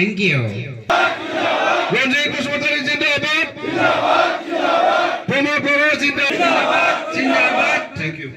Thank you. Ranjit Basumatari Zindabad. Pramod Bora Zindabad. Zindabad. Thank you.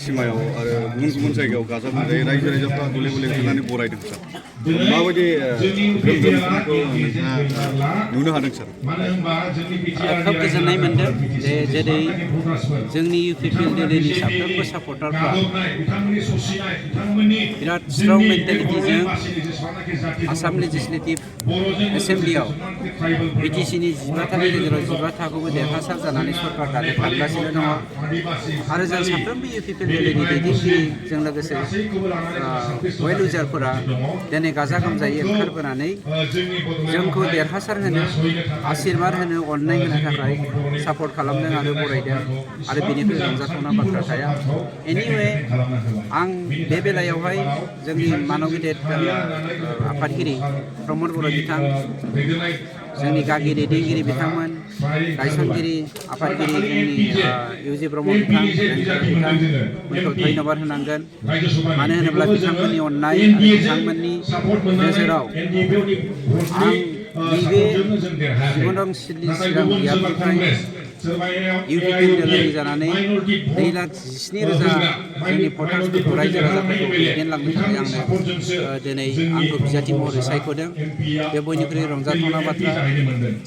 सिमायाव आरो गुबुन गुबुन जायगायाव गाजा गोमजायै रायजो राजाफ्रा गले गले ओंखारनानै बरायदों सार माबायदि गोमजोमखौ नुनो हादों सार खोब गोजोननाय मोनदों जेरै जोंनि UPPL दिल्लीनि साफ्रोमबो सापर्टारफ्रा बिराद स्ट्रं मेन्टेलिटिजों आसाम लेजिस्लेटिभ एसेम्ब्लियाव BTCनि 15थानि गेजेराव 15थाखौबो देरहासार जानानै सरकार दानो थांगासिनो दङ आरो जों साफ्रोमबो UPPL दिल्लीनि दैदेनगिरिजों लोगोसे वेल उइजारफोरा दिनै गाजा गोमजायै ओंखारबोनानै जोंखौ देरहासार होनो आशीर्बाद होनो अननाय होनो थाखाय सापर्ट खालामदों आरो बरायदों आरो बेनिफ्राय रंजाथावना बाथ्रा थाया एनिवे आं बे बेलायावहाय जोंनि मानव गेदेर आफादगिरि प्रमद बर' बिथां जोंनि गागि दैदेनगिरि बिथांमोन गायसनगिरि आफादगिरि जोंनि UG ब्रह्म बिथां बिथांमोनखौ धन्यबाद होनांगोन मानो होनोब्ला बिथांमोननि अननाय आरो बिथांमोननि नोजोराव आं नैबे जिबनदं सिडली चिरां बियाबनिफ्राय UPPL दिल्ली जानानै 2,17,000 जोंनि भटार्सफोरखौ रायजो राजाफोरखौ दैदेनलांनो थाखाय आंनो दिनै आंखौ बिजाथि महरै सायख'दों बे बयनिख्रुइ रंजाथावना बाथ्रा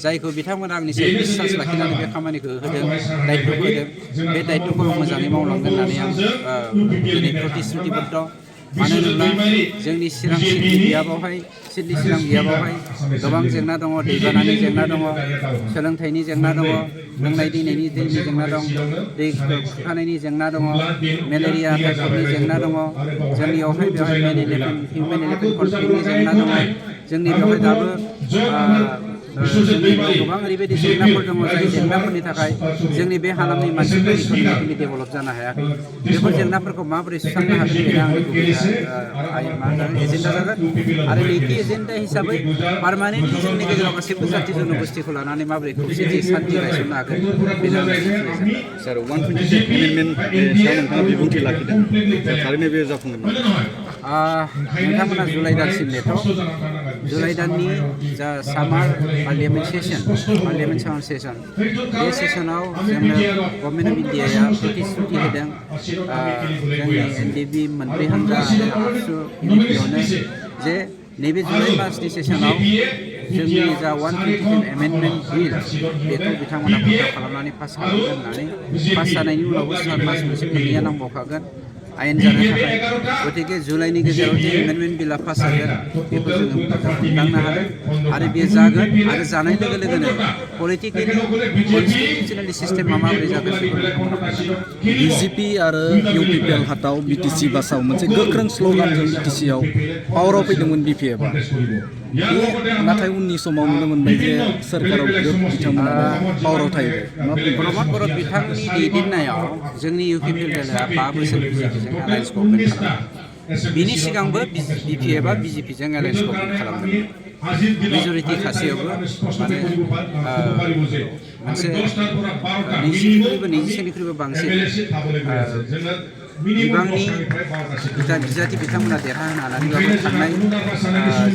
जायखौ बिथांमोना आंनि सायाव बिश्वास लाखिनानै बे खामानिखौ होदों दायित्व होदों बे दायित्वखौ आं मोजाङै मावलांगोन होननानै आं दिनै प्रतिश्रुतिबद्ध मानो होनोब्ला जोंनि चिरां सिडली बियाबावहाय गोबां जेंना दङ दैबानानि जेंना दङ सोलोंथाइनि जेंना दङ लोंनाय दैनि जेंना दं दै खुरखानायनि जेंना दङ मेलेरिया टाइफयडनि जेंना दङ जोंनियावहाय बेवहाय हिउमेन एलिफेन्ट कनफ्लिक्टनि जेंना दङ जोंनि बेवहाय दाबो जोंनियाव गोबां ओरैबायदि जेंनाफोर दङ जाय जेंनाफोरनि थाखाय जोंनि बे हालामनि मानसिफोरा इक'नमिकेलि डेभेलप जानो हायाखै बेफोर जेंनाफोरखौ माबोरै सुस्रांनो हागोन बेनो आंनि गुबै एजेन्डा जागोन आरो नैथि एजेन्डा हिसाबै पार्मानेन्टलि जोंनि गेजेराव गासैबो जाथि जनगोष्ठीखौ लानानै माबोरै खौसेथि सान्थि गायसननो हागोन बेनो सार 127 एमेन्डमेन्ट सायाव नोंथाङा बिबुंथि लाखिदों थारैनो बे जाफुंगोन नोंथांमोना जुलाइ दानसिम नेथ' जुलाइ दाननि जा सामार पार्लियामेन्ट सामार सेसन बे सेसनाव जोंनो गभर्नमेन्ट अफ इन्डियाया प्रतिश्रुति होदों जोंनि NDB मोनब्रै हान्जा आरो आबसु इउनिपियावनो जे नैबे जुलाइ मासनि सेसनाव जोंनि जा 127 एमेन्डमेन्ट बिल बेखौ बिथांमोना भट खालामनानै पास खालामगोन होननानै पास जानायनि उनावबो मास मोनसे मोननैया नांबावखागोन आयेन जानो थाखाय गतिके जुलाइनि गेजेराव जे एमेन्डमेन्ट बिला पास जागोन बेखौ जोङो हमदांनो हादों आरो बे जागोन आरो जानाय लोगो लोगोनो पलिटिकेलि कनस्टिटिउसनेलि सिस्टेमा माबोरै जागोन बेखौ BJP आरो UPPL हाथाव BTC बासाव मोनसे गोख्रों स्ल'गानजों BTCआव पावाराव फैदोंमोन BPFआ नाथाय उननि समाव नुनो मोनबाय जे सोरखाराव बिथांमोना पावाराव थायो प्रमद बर' बिथांनि दैदेननायाव जोंनि UPPL दलआ 5 बोसोर BJPजों एलायन्स गभर्नमेन्ट खालामदों बिनि सिगांबो BPFआ BJPजों एलायन्स गभर्नमेन्ट खालामदों मेजरिटि खासेयावबो माने मोनसे 20निख्रुइबो बांसिन बिबांनि बिजाथि बिथांमोना देरहाहोनो हानानैबाबो थांनाय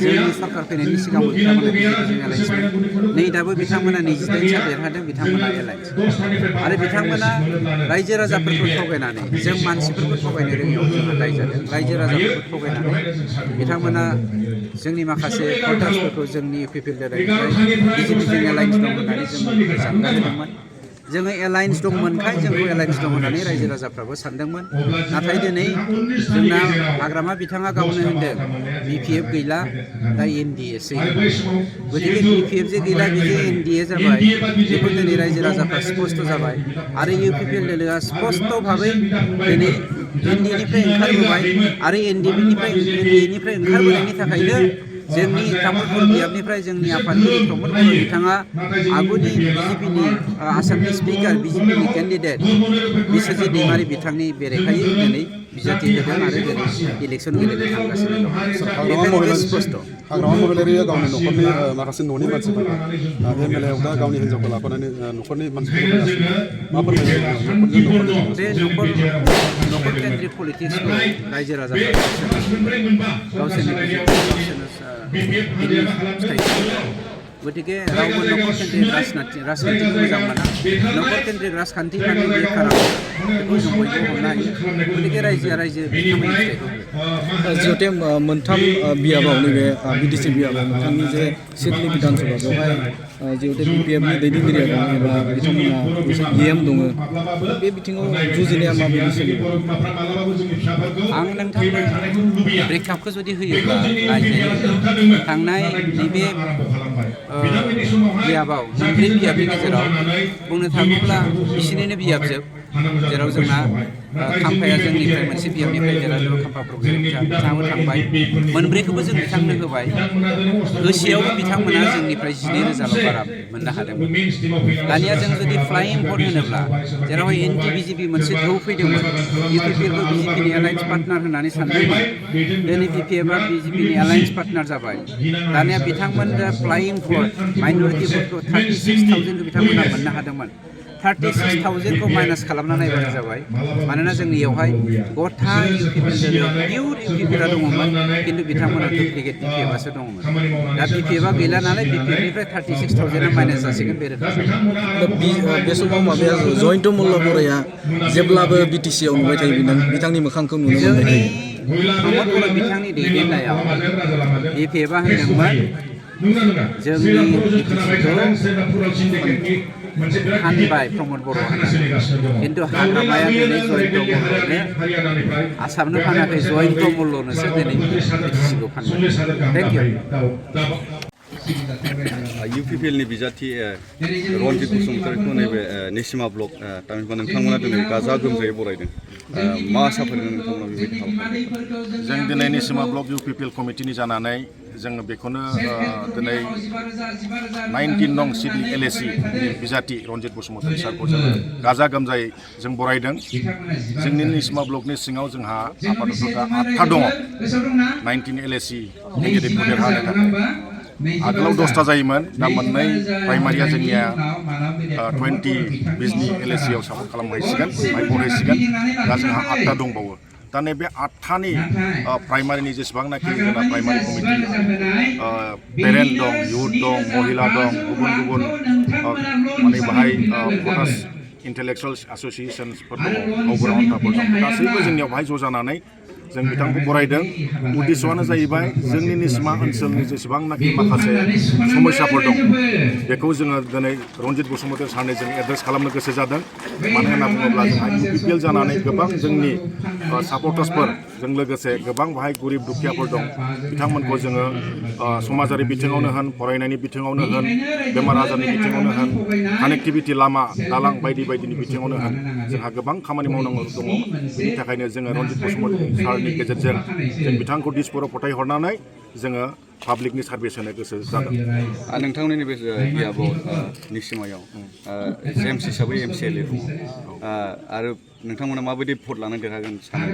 जोंनि सरकार फैनायनि सिगांबो बिथांमोना BJPजों एलायन्समोन नै दाबो बिथांमोना 28 देरहादों बिथांमोना एलायन्स आरो बिथांमोना रायजो राजाफोरखौ थगायनानै जों मानसिफोरखौ थगायनो रोङियाव जोंहा दाय जादों रायजो राजाफोरखौ थगायनानै बिथांमोना जोंनि माखासे भटार्सफोरखौ जोंनि UPPL दलनिफ्राय BJPजों एलायन्स दं होननानै जों जानगार होदोंमोन जोङो एलायन्स दंमोनखाय जोंखौ एलायन्स दं होननानै रायजो राजाफ्राबो सानदोंमोन नाथाय दिनै जोंना हाग्रामा बिथाङा गावनो होनदों BPF गैला दा NDAसै गतिके BPF जे गैला बेजे NDA जाबाय बेखौ दिनै रायजो राजाफ्रा स्पष्ट जाबाय आरो UPPL दलआ स्पष्ट भाबै दिनै NDAनिफ्राय ओंखारबोबाय आरो NDAनिफ्राय ओंखारबोनायनि थाखायनो जोंनि तामुलपुर बियाबनिफ्राय जोंनि आफादगिरि प्रमद बर' बिथाङा आगुनि BJPनि आसामनि स्पिकार BJPनि केन्डिडेट बिश्वजित दैमारी बिथांनि बेरेखायै दिनै बिजाथि होदों आरो दिनै इलेक्सन गेलेनो थांगासिनो दं हाग्रामा स्पष्ट महिलारिया गावनि न'खरनि माखासे न'नि मानसिफोरखौ एमएलए आव दा गावनि हिन्जावखौ लाफानानै न'खरनि मानसिफोरखौ मा फोरमायनो बे न'खर केन्द्रिक पलिटिक्सखौ रायजो राजाफोरा गावसोरनि फिथाइ गतिके रावबो न'खर केन्द्रिक राजखान्थिखौ मोजां मोना न'खर केन्द्रिक राजखान्थि माने बे खाराम बेखौ जों बयबो हमनो हायो गतिके रायजोआ रायजो बिथांमोननि फिथाइखौ जिहेतु मोनथाम बियाबाव नैबे बिटिसि बियाबाव नोंथांनि जे सिडनी बिधानसभा बेवहाय जिहेतु बिपिएफनि दैदेनगिरिया दं एबा बिथांमोना डिएम दङ बे बिथिङाव जुजिनाया माबायदि सोलियो आं नोंथांनो ब्रेकआपखौ जुदि होयोब्ला रायज्लायो थांनाय नैबे बियाबाव मोनब्रै बियाबनि गेजेराव बुंनो थाङोब्ला बिसिनिनो बियाबजोब जेराव जोंना खाम्फाया जोंनिफ्राय मोनसे बियाबनिफ्राय जेराव खाम्फा प्रजेक्ट बिथांमोन थांबाय मोनब्रैखौबो जों बिथांनो होबाय होसेयावबो बिथांमोना जोंनिफ्राय 12,000 बारा मोननो हादोंमोन दानिया जों जुदि फ्लाइं भट होनोब्ला जेरावहाय एनटि बिजेपि मोनसे धौ फैदोंमोन इउपिपिएलखौ बिजेपिनि एलायन्स पार्टनार होननानै सानदोंमोन दिनै बिपिएफआ बिजेपिनि एलायन्स पार्टनार जाबाय दानिया बिथांमोननो फ्लाइं भट माइनरिटि भटखौ 36,000 बिथांमोना मोननो हादोंमोन 36,000 माइनास खालामना नायबानो जाबाय मानोना जोंनियावहाय गथा इउपिपिएल पिउर इउपिपिएलआ दङमोन खिन्थु बिथांमोना डुप्लिकेट बिपिएफआसो दङमोन दा बिपिएफआ गैला नालाय बिपिएफनिफ्राय 36,000 माइनास जासिगोन बे रोखा बे समाव माबाया जयन्त मल्ल बर'आ जेब्लाबो बिटिसिआव नुबाय थायो बिथांनि मोखांखौ नुनो मोनबाय थायो प्रमद बर' बिथांनि दैदेननायाव बिपिएफआ होनदोंमोन जोंनि हानबाय प्रमद बर' खिन्थु हाग्रामाया दिनै जयन्त मल्लनो आसामनो फानाखै जयन्त मल्लनोसो दिनै बिटिसिखौ फानबाय थेंक इउ इउपिपिएलनि बिजाथि रनजित बसुमतारीखौ नैबे निसिमा ब्लक थामहिनबा नोंथांमोना दिनै गाजा गोमजायै बरायदों मा आसा फारिदों नोंथांमोना बेबायदि हाबाफारि जों दिनै निसिमा ब्लक इउपिपिएल कमिटिनि जानानै जोङो बेखौनो दिनै 19 नं सिडनी एलएसि बिजाथि रनजित बसुमतारी सारखौ जोङो गाजा गोमजायै जों बरायदों जोंनि निसिमा ब्लकनि सिङाव जोंहा आफादफोरा 8था दङ 19 एलएसि केन्डिडेटखौ देरहानो थाखाय आगोलाव 10था जायोमोन दा मोननै प्राइमारिया जोंनिया 20 बिजनि एलएसिआव सापर्ट खालामहैसिगोन बरायसिगोन दा जोंहा 8था दंबावो दा नैबे 8थानि प्राइमारिनि जेसेबांनाखि जोंना प्राइमारि कमिटि पेरेन्ट दं युथ दं महिला दं गुबुन गुबुन माने बाहाय भटार्स इन्टेलेक्सुवेल एस'सिएशनफोर दङ मावग्राफोर दं गासैबो जोंनियाव बाहाय ज' जानानै जों बिथांखौ बरायदों उद्देश्यआनो जाहैबाय जोंनि निसिमा ओनसोलनि जेसेबांनाखि माखासे समस्याफोर दं बेखौ जोङो दिनै रनजित बसुमतारी सारनो जों एड्रेस खालामनो गोसो जादों मानो होनना बुङोब्ला जोंहा इउपिपिएल जानानै गोबां जोंनि सापर्टार्सफोरजों लोगोसे गोबां बाहाय गरिब दुखियाफोर दं बिथांमोनखौ जोङो समाजारि बिथिङावनो होन फरायनायनि बिथिङावनो होन बेमार आजारनि बिथिङावनो होन कानेक्टिभिटि लामा दालां बायदि बायदिनि बिथिङावनो होन जोंहा गोबां खामानि मावनांगौ दङ बेनि थाखायनो जोङो रनजित बसुमतारी सारनि गेजेरजों जों बिथांखौ दिसपुराव फथायहरनानै जोङो पाब्लिकनि सार्भिस होनो गोसो जादों नोंथांनि नैबे बियाबाव निसिमायाव जेम्स हिसाबै एमसिएलए दङ आरो नोंथांमोना माबायदि भट लानानै देरहागोन सानो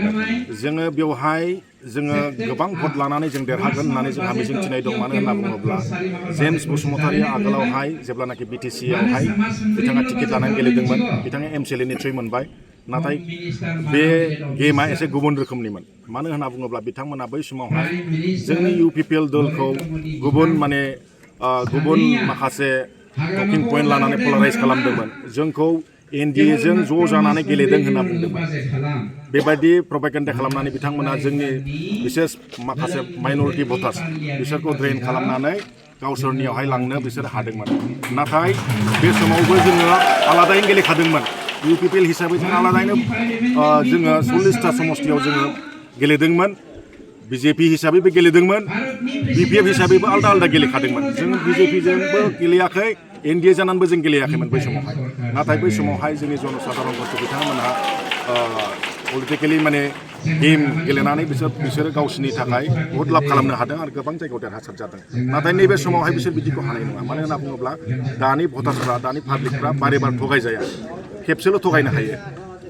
जोङो बेवहाय जोङो गोबां भट लानानै जों देरहागोन होननानै जोंहा मिजिंथिनाय दं मानो होनना बुङोब्ला जेम्स बसुमतारीया आगोलावहाय जेब्लानाखि बिटिसिआवहाय बिथाङा टिकेट लानानै गेलेदोंमोन बिथाङा एमसिएलएनि थ्रुयै मोनबाय नाथाय बे गेमा एसे गुबुन रोखोमनिमोन मानो होनना बुङोब्ला बिथांमोना बै समावहाय जोंनि इउपिपिएल दलखौ गुबुन माखासे टकिं पइन्ट लानानै पलाराइज खालामदोंमोन जोंखौ एनडिएजों ज' जानानै गेलेदों होनना बुंदोंमोन बेबायदि प्रपागेन्डा खालामनानै बिथांमोना जोंनि बिसेस माखासे माइनरिटि भटार्स बिसोरखौ ड्रेन खालामनानै गावसोरनियावहाय लांनो बिसोर हादोंमोन नाथाय बे समावबो जोङो आलादायै गेलेखादोंमोन इउपिपिएल हिसाबै जों आलादायैनो जोङो 40टा समस्तियाव जोङो गेलेदोंमोन बिजेपि हिसाबैबो गेलेदोंमोन बिपिएफ हिसाबैबो आलदा आलदा गेलेखादोंमोन जों बिजेपिजोंबो गेलेयाखै एनडिए जानानैबो जों गेलेयाखैमोन बै समावहाय नाथाय बै समावहाय जोंनि जनसाधारनफोरखौ बिथांमोनहा पलिटिकेलि माने गेम गेलेनानै बिसोरो गावसोरनि थाखाय बहुद लाब खालामनो हादों आरो गोबां जायगायाव देरहासार जादों नाथाय नैबे समावहाय बिसोर बिदिखौ हानाय नङा मानो होनना बुङोब्ला दानि भटार्सफ्रा दानि पाब्लिकफ्रा बारे बार थगायजाया खेबसेल' थगायनो हायो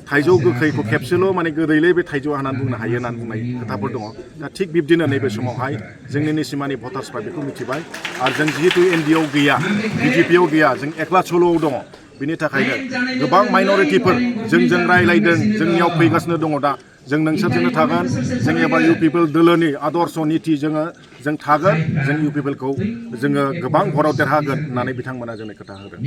थाइजौ गोखैखौ खेबसेल' माने गोदैलै बे थाइजौ होननानै बुंनो हायो होननानै बुंनाय खोथाफोर दङ दा थिग बिब्दिनो नैबे समावहाय जोंनि निसिमानि भटार्सफ्रा बेखौ मिथिबाय आरो जों जिहेतु एनडिएआव गैया बिजेपिआव गैया जों एकला सल'आव दङ बिनि थाखायनो गोबां माइन'रिटिफोर जोंजों रायलायदों जोंनियाव फैगासिनो दङ दा जों नोंसोरजोंनो थागोन जों एबार इउ पिपल दोलोनि आदर्श नीति जों थागोन जों इउ पिपलखौ जोङो गोबां भराव देरहागोन होननानै बिथांमोना जोंनो खोथा होदों